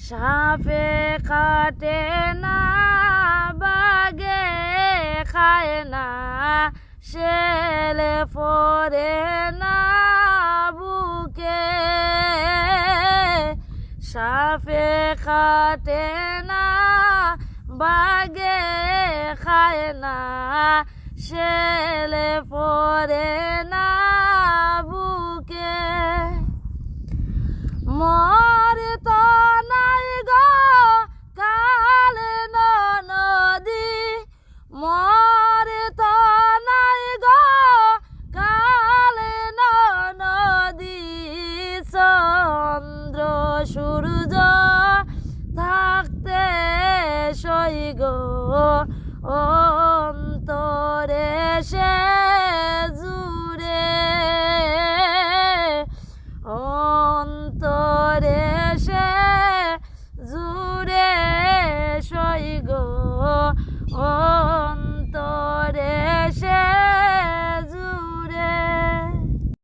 সাপে কাটে না, বাগে খায় না, শেলে পড়ে না বুকে। সাপে কাটে না, বাগে খায় না, শেলে পড়ে না বুকে। মর তো নাই গো কাল নদী, মর তো নাই গো কাল নদী। চন্দ্র সূর্য থাকতে সই গো ও